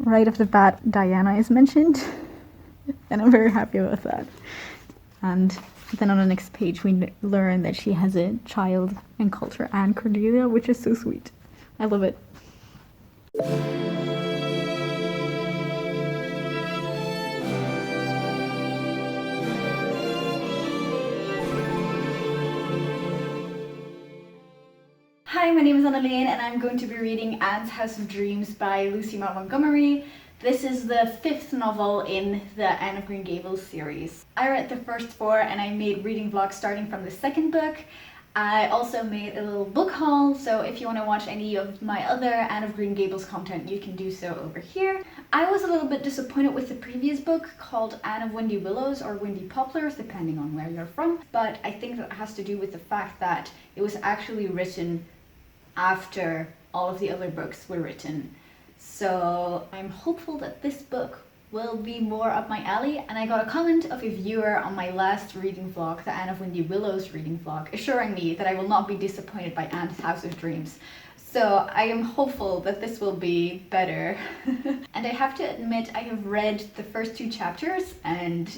right off the bat, Diana is mentioned, and I'm very happy with that. And then on the next page, we learn that she has a child and calls her Anne Cordelia, which is so sweet. I love it. Hi, my name is Anneleen, and I'm going to be reading Anne's House of Dreams by Lucy Maud Montgomery. This is the 5th novel in the Anne of Green Gables series. I read the first 4 and I made reading vlogs starting from the 2nd book. I also made a little book haul, so if you want to watch any of my other Anne of Green Gables content, you can do so over here. I was a little bit disappointed with the previous book called Anne of Windy Willows or Windy Poplars, depending on where you're from, but I think that has to do with the fact that it was actually written after all of the other books were written. So I'm hopeful that this book will be more up my alley, and I got a comment of a viewer on my last reading vlog, the Anne of Windy Willows reading vlog, assuring me that I will not be disappointed by Anne's House of Dreams. So I am hopeful that this will be better. And I have to admit, I have read the first 2 chapters and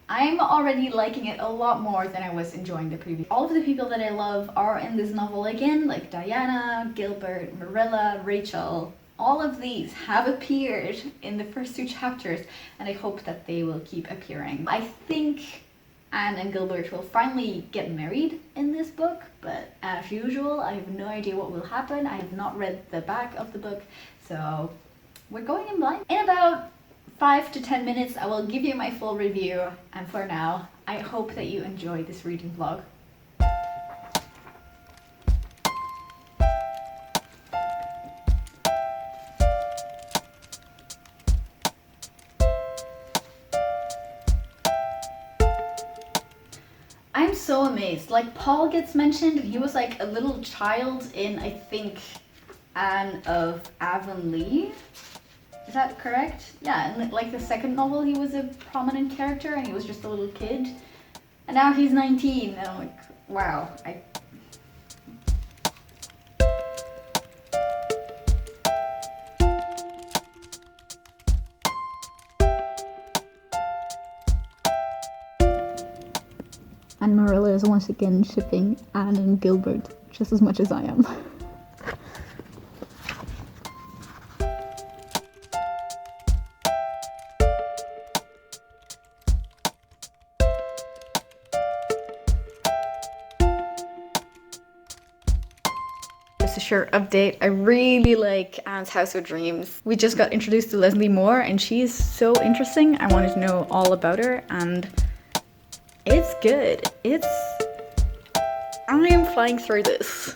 I'm already liking it a lot more than I was enjoying the previous. All of the people that I love are in this novel again, like Diana, Gilbert, Marilla, Rachel. All of these have appeared in the first 2 chapters, and I hope that they will keep appearing. I think Anne and Gilbert will finally get married in this book, but as usual, I have no idea what will happen. I have not read the back of the book, so we're going in blind. In about 5 to 10 minutes, I will give you my full review, and for now, I hope that you enjoy this reading vlog. I'm so amazed. Like, Paul gets mentioned, and he was like a little child in, I think, Anne of Avonlea. Is that correct? Yeah, in like the 2nd novel he was a prominent character and he was just a little kid. And now he's 19 and I'm like, wow. And Marilla is once again shipping Anne and Gilbert just as much as I am. Just a short update. I really like Anne's House of Dreams. We just got introduced to Leslie Moore and she's so interesting. I wanted to know all about her and it's good. I am flying through this.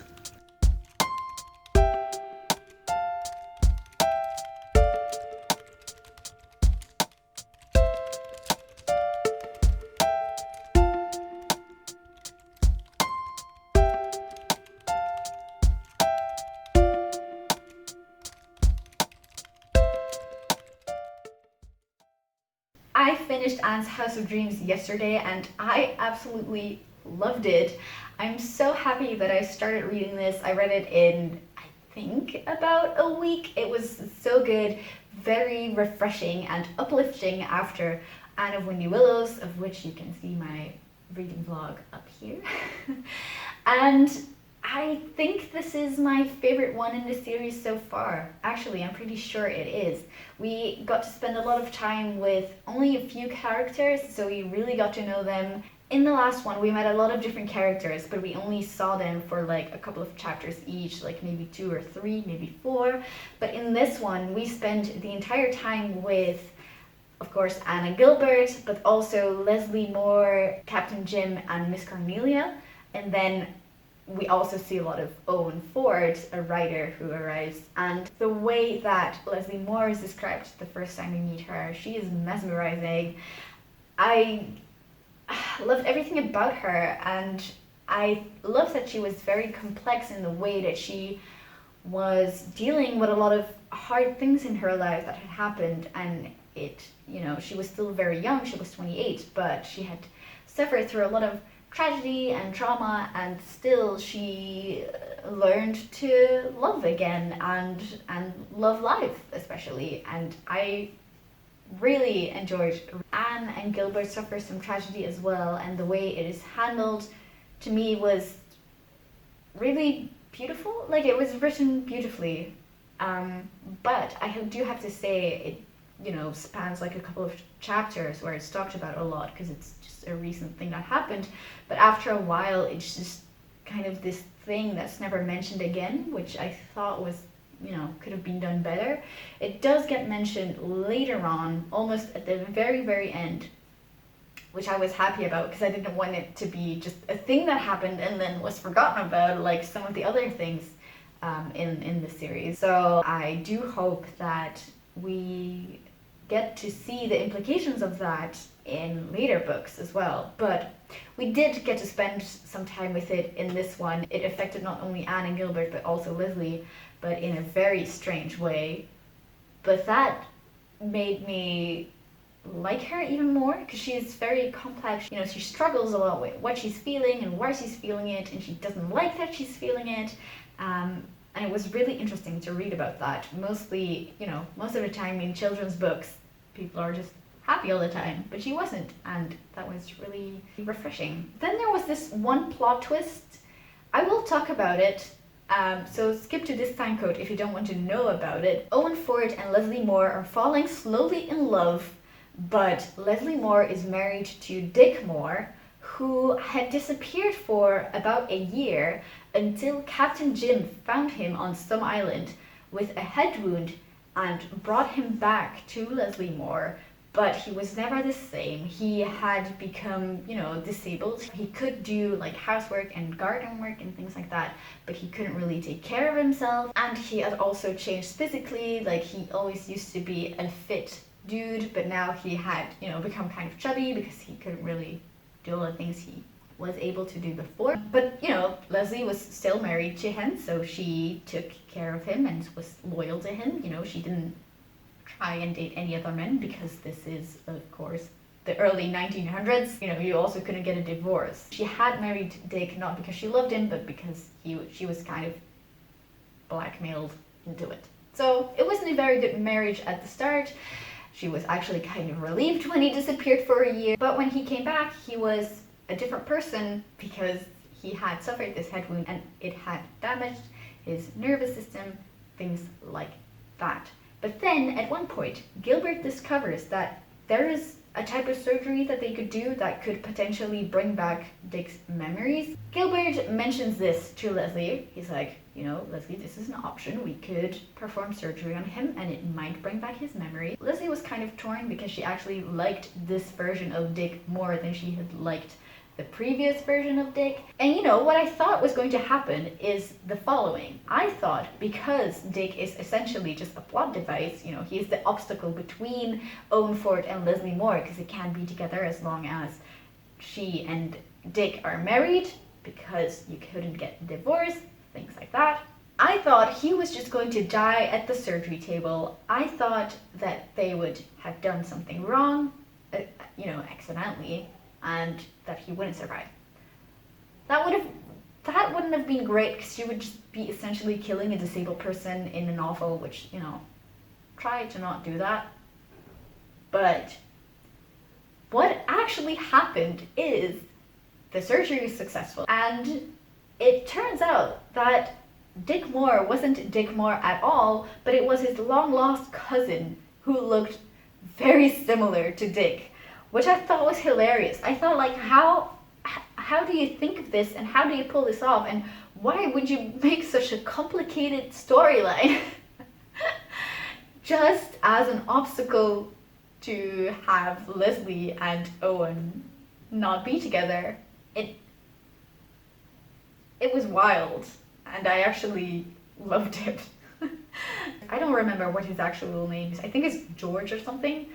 I finished Anne's House of Dreams yesterday and I absolutely loved it. I'm so happy that I started reading this. I read it in, I think, about a week. It was so good, very refreshing and uplifting after Anne of Windy Willows, of which you can see my reading vlog up here. And I think this is my favorite one in the series so far. Actually, I'm pretty sure it is. We got to spend a lot of time with only a few characters, so we really got to know them. In the last one, we met a lot of different characters, but we only saw them for like a couple of chapters each, like maybe 2 or 3, maybe 4. But in this one, we spent the entire time with, of course, Anne and Gilbert, but also Leslie Moore, Captain Jim, and Miss Cornelia. And then we also see a lot of Owen Ford, a writer who arrives, and the way that Leslie Moore is described the first time we meet her, she is mesmerizing. I loved everything about her, and I love that she was very complex in the way that she was dealing with a lot of hard things in her life that had happened, and she was still very young, she was 28, but she had suffered through a lot of tragedy and trauma, and still she learned to love again and love life especially. And I really enjoyed Anne and Gilbert suffer some tragedy as well, and the way it is handled to me was really beautiful. Like, it was written beautifully, but I do have to say it spans like a couple of chapters where it's talked about a lot because it's just a recent thing that happened, but after a while it's just kind of this thing that's never mentioned again, which I thought was could have been done better. It does get mentioned later on, almost at the very, very end, which I was happy about because I didn't want it to be just a thing that happened and then was forgotten about, like some of the other things in the series. So I do hope that we get to see the implications of that in later books as well. But we did get to spend some time with it in this one. It affected not only Anne and Gilbert but also Leslie, but in a very strange way. But that made me like her even more because she's very complex. She struggles a lot with what she's feeling and why she's feeling it, and she doesn't like that she's feeling it. And it was really interesting to read about that. Mostly, most of the time in children's books, people are just happy all the time, but she wasn't, and that was really refreshing. Then there was this one plot twist. I will talk about it, so skip to this time code if you don't want to know about it. Owen Ford and Leslie Moore are falling slowly in love, but Leslie Moore is married to Dick Moore, who had disappeared for about a year until Captain Jim found him on some island with a head wound and brought him back to Leslie Moore. But he was never the same. He had become, disabled. He could do like housework and garden work and things like that, but he couldn't really take care of himself. And he had also changed physically. Like, he always used to be a fit dude, but now he had, become kind of chubby because he couldn't really do all the things he was able to do before. But, Leslie was still married to him, so she took care of him and was loyal to him. She didn't try and date any other men because this is, of course, the early 1900s. You also couldn't get a divorce. She had married Dick not because she loved him, but because she was kind of blackmailed into it. So it wasn't a very good marriage at the start. She was actually kind of relieved when he disappeared for a year. But when he came back, he was a different person because he had suffered this head wound and it had damaged his nervous system, things like that. But then, at one point, Gilbert discovers that there is a type of surgery that they could do that could potentially bring back Dick's memories. Gilbert mentions this to Leslie. He's like, Leslie, this is an option. We could perform surgery on him and it might bring back his memory. Leslie was kind of torn because she actually liked this version of Dick more than she had liked the previous version of Dick. And what I thought was going to happen is the following. I thought because Dick is essentially just a plot device, he's the obstacle between Owen Ford and Leslie Moore because they can't be together as long as she and Dick are married because you couldn't get divorced, things like that. I thought he was just going to die at the surgery table. I thought that they would have done something wrong, accidentally, and that he wouldn't survive. That wouldn't have been great because you would just be essentially killing a disabled person in a novel, which, try to not do that. But what actually happened is the surgery was successful, and it turns out that Dick Moore wasn't Dick Moore at all, but it was his long-lost cousin who looked very similar to Dick, which I thought was hilarious. I thought, like, how do you think of this and how do you pull this off, and why would you make such a complicated storyline just as an obstacle to have Leslie and Owen not be together? It was wild, and I actually loved it. I don't remember what his actual name is. I think it's George or something.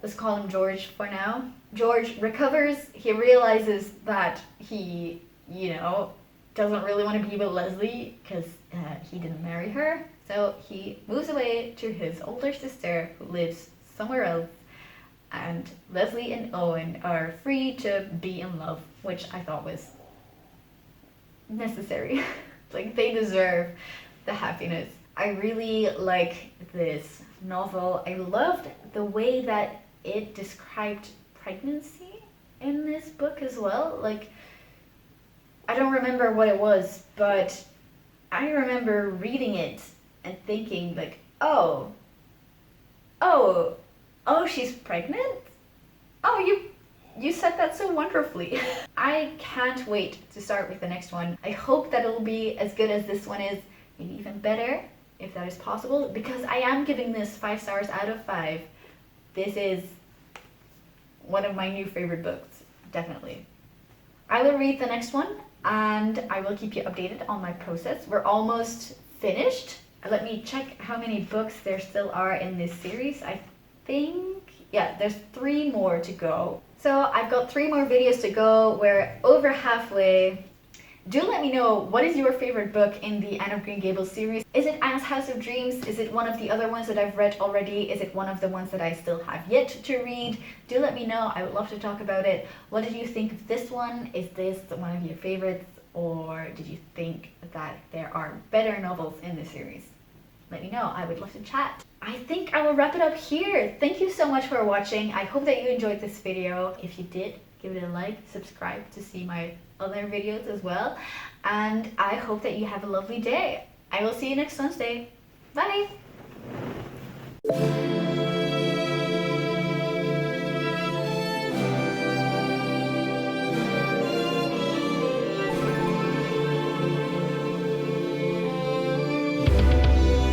Let's call him George for now. George recovers. He realizes that he, doesn't really want to be with Leslie because he didn't marry her. So he moves away to his older sister who lives somewhere else. and Leslie and Owen are free to be in love, which I thought was necessary. Like, they deserve the happiness. I really like this novel. I loved the way that it described pregnancy in this book as well. Like, I don't remember what it was, but I remember reading it and thinking like, oh, she's pregnant? Oh, you said that so wonderfully. I can't wait to start with the next one. I hope that it'll be as good as this one is, maybe even better, if that is possible, because I am giving this 5 stars out of 5. This is one of my new favorite books, definitely. I will read the next one and I will keep you updated on my process. We're almost finished. Let me check how many books there still are in this series. I think, yeah, there's 3 more to go. So I've got 3 more videos to go. We're over halfway. Do let me know, what is your favorite book in the Anne of Green Gables series? Is it Anne's House of Dreams? Is it one of the other ones that I've read already? Is it one of the ones that I still have yet to read? Do let me know. I would love to talk about it. What did you think of this one? Is this one of your favorites? Or did you think that there are better novels in this series? Let me know. I would love to chat. I think I will wrap it up here. Thank you so much for watching. I hope that you enjoyed this video. If you did, give it a like, subscribe to see my other videos as well. And I hope that you have a lovely day. I will see you next Wednesday. Bye!